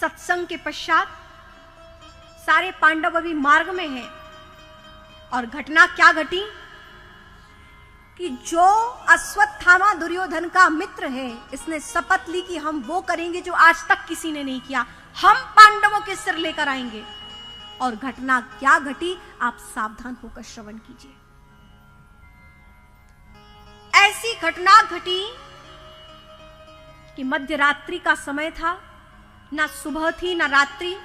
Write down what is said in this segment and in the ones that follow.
सत्संग के पश्चात सारे पांडव अभी मार्ग में हैं और घटना क्या घटी कि जो अश्वत्थामा दुर्योधन का मित्र है, इसने शपथ ली कि हम वो करेंगे जो आज तक किसी ने नहीं किया, हम पांडवों के सिर लेकर आएंगे। और घटना क्या घटी, आप सावधान होकर श्रवण कीजिए। ऐसी घटना घटी कि मध्यरात्रि का समय था, ना सुबह थी ना रात्रि,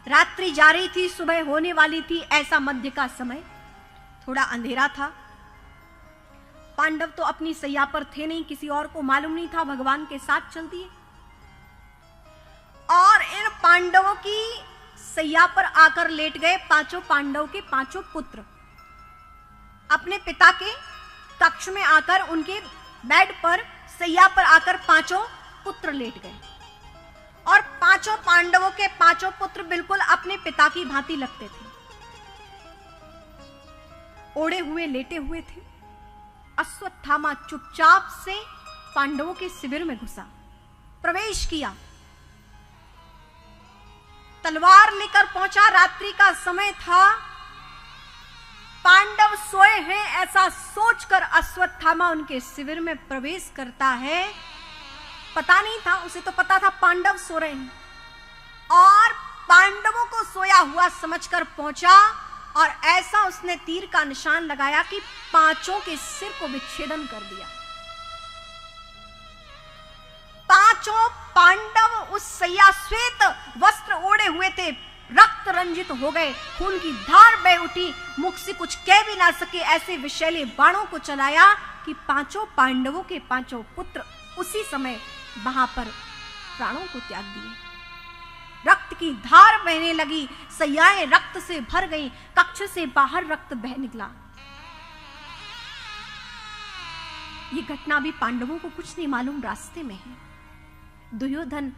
रात्रि जा रही थी, सुबह होने वाली थी, ऐसा मध्य का समय, थोड़ा अंधेरा था। पांडव तो अपनी सैया पर थे नहीं, किसी और को मालूम नहीं था, भगवान के साथ चल दिए। और इन पांडवों की सैया पर आकर लेट गए पांचों पांडव के पांचों पुत्र। अपने पिता के कक्ष में आकर उनके बेड पर सैया पर आकर पांचों पुत्र लेट गए। और पांचों पांडवों के पांचों पुत्र बिल्कुल अपने पिता की भांति लगते थे, ओढ़े हुए लेटे हुए थे। अश्वत्थामा चुपचाप से पांडवों के शिविर में घुसा, प्रवेश किया, तलवार लेकर पहुंचा। रात्रि का समय था, पांडव सोए हैं ऐसा सोचकर अश्वत्थामा उनके शिविर में प्रवेश करता है। पता नहीं था, उसे तो पता था पांडव सो रहे हैं, और पांडवों को सोया हुआ समझकर पहुंचा और ऐसा उसने तीर का निशान लगाया कि पांचों के सिर को विच्छेदन कर दिया। पांचों पांडव उस सैया, श्वेत वस्त्र ओढ़े हुए थे, रक्त रंजित हो गए, खून की धार बह उठी, मुख से कुछ कह भी ना सके, ऐसे विषैले बाणों को चलाया कि पांचों पांडवों के पांचों पुत्र उसी समय वहां पर प्राणों को त्याग दिए। रक्त की धार बहने लगी, सैयाएं रक्त से भर गईं, कक्ष से बाहर रक्त बह निकला। ये घटना भी पांडवों को कुछ नहीं मालूम, रास्ते में है। दुर्योधन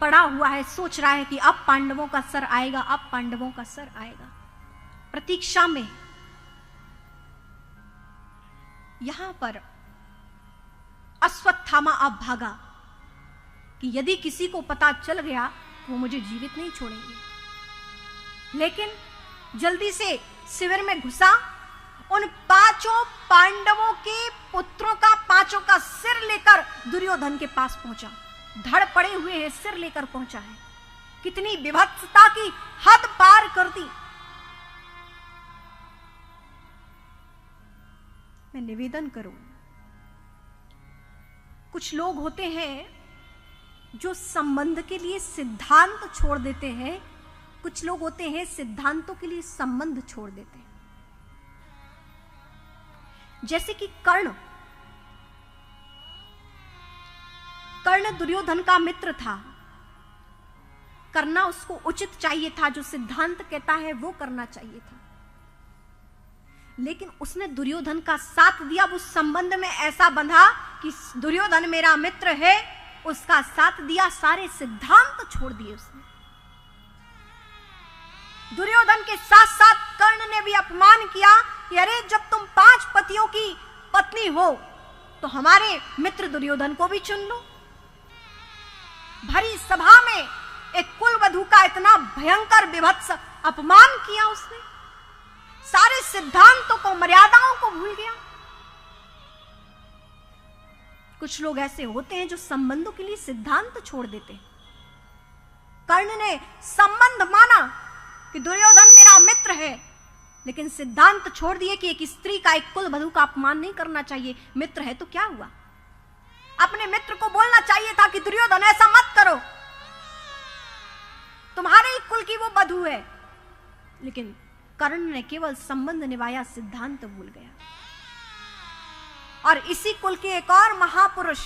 पड़ा हुआ है, सोच रहा है कि अब पांडवों का सर आएगा, अब पांडवों का सर आएगा, प्रतीक्षा में। यहां पर अश्वत्थामा अब भागा कि यदि किसी को पता चल गया तो वो मुझे जीवित नहीं छोड़ेंगे। लेकिन जल्दी से शिविर में घुसा, उन पांचों पांडवों के पुत्रों का, पांचों का सिर लेकर दुर्योधन के पास पहुंचा। धड़ पड़े हुए हैं, सिर लेकर पहुंचा है। कितनी विभत्सता की हद पार कर दी। मैं निवेदन करूं, कुछ लोग होते हैं जो संबंध के लिए सिद्धांत छोड़ देते हैं, कुछ लोग होते हैं सिद्धांतों के लिए संबंध छोड़ देते हैं। जैसे कि कर्ण दुर्योधन का मित्र था, करना उसको उचित चाहिए था, जो सिद्धांत कहता है वो करना चाहिए था। लेकिन उसने दुर्योधन का साथ दिया, वो संबंध में ऐसा बंधा कि दुर्योधन मेरा मित्र है, उसका साथ दिया, सारे सिद्धांत छोड़ दिए उसने। दुर्योधन के साथ साथ कर्ण ने भी अपमान किया कि अरे जब तुम 5 पतियों की पत्नी हो तो हमारे मित्र दुर्योधन को भी चुन लो। भरी सभा में एक कुलवधू का इतना भयंकर विभत्स अपमान किया उसने, सारे सिद्धांतों को, मर्यादाओं को भूल गया। कुछ लोग ऐसे होते हैं जो संबंधों के लिए सिद्धांत छोड़ देते हैं। कर्ण ने संबंध माना कि दुर्योधन मेरा मित्र है, लेकिन सिद्धांत छोड़ दिए कि एक स्त्री का, एक कुलवधू का अपमान नहीं करना चाहिए। मित्र है तो क्या हुआ, अपने मित्र को बोलना चाहिए था कि दुर्योधन ऐसा मत करो, तुम्हारे ही कुल की वो वधू है। लेकिन कर्ण ने केवल संबंध निभाया, सिद्धांत भूल गया। और इसी कुल के एक और महापुरुष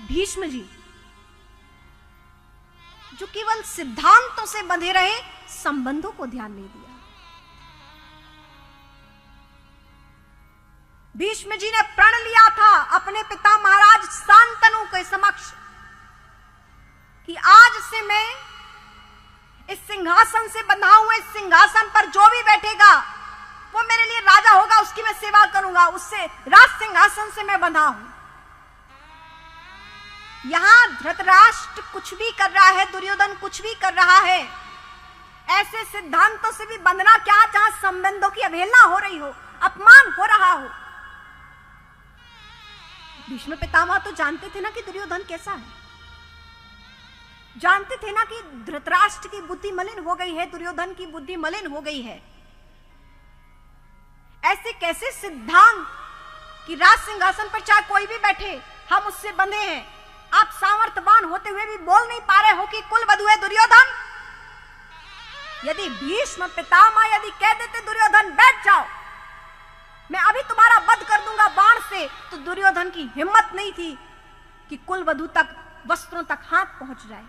भीष्म जी, जो केवल सिद्धांतों से बंधे रहे, संबंधों को ध्यान नहीं दिया। भीष्म जी ने प्रण लिया था अपने पिता महाराज शांतनु के समक्ष कि आज से मैं इस सिंहासन से बंधा हुआ, इस सिंहासन पर जो भी बैठेगा वो मेरे लिए राजा होगा, उसकी मैं सेवा करूंगा, उससे राज सिंहासन से मैं बंधा हूं। यहां धृतराष्ट्र कुछ भी कर रहा है, दुर्योधन कुछ भी कर रहा है, ऐसे सिद्धांतों से भी बंधना क्या जहां संबंधों की अवहेलना हो रही हो, अपमान हो रहा हो। भीष्म पितामह तो जानते थे ना कि दुर्योधन कैसा है, जानते थे ना कि धृतराष्ट्र की बुद्धि मलिन हो गई है, दुर्योधन की बुद्धि मलिन हो गई है। ऐसे कैसे सिद्धांत कि राज सिंहासन पर चाहे कोई भी बैठे हम उससे बंधे हैं, आप सामर्थ्यवान होते हुए भी बोल नहीं पा रहे हो कि कुल वधु है दुर्योधन। यदि भीष्म पितामह यदि कह देते दुर्योधन बैठ जाओ, मैं अभी तुम्हारा वध कर दूंगा बाण से, तो दुर्योधन की हिम्मत नहीं थी कि कुल वधु तक, वस्त्रों तक हाथ पहुंच जाए।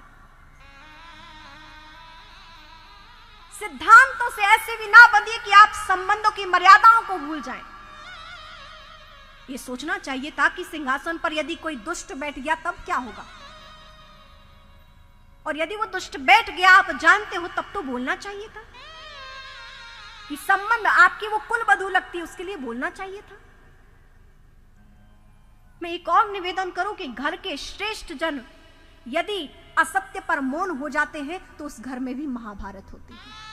सिद्धांतों से ऐसे भी ना बंधिए कि आप संबंधों की मर्यादाओं को भूल जाएं। ये सोचना चाहिए था कि सिंहासन पर यदि कोई दुष्ट बैठ गया तब क्या होगा, और यदि वो दुष्ट बैठ गया आप जानते हो तब तो बोलना चाहिए था कि संबंध आपकी वो कुल वधु लगती, उसके लिए बोलना चाहिए था। मैं एक और निवेदन करूं कि घर के श्रेष्ठ जन यदि असत्य पर मौन हो जाते हैं तो उस घर में भी महाभारत होती है।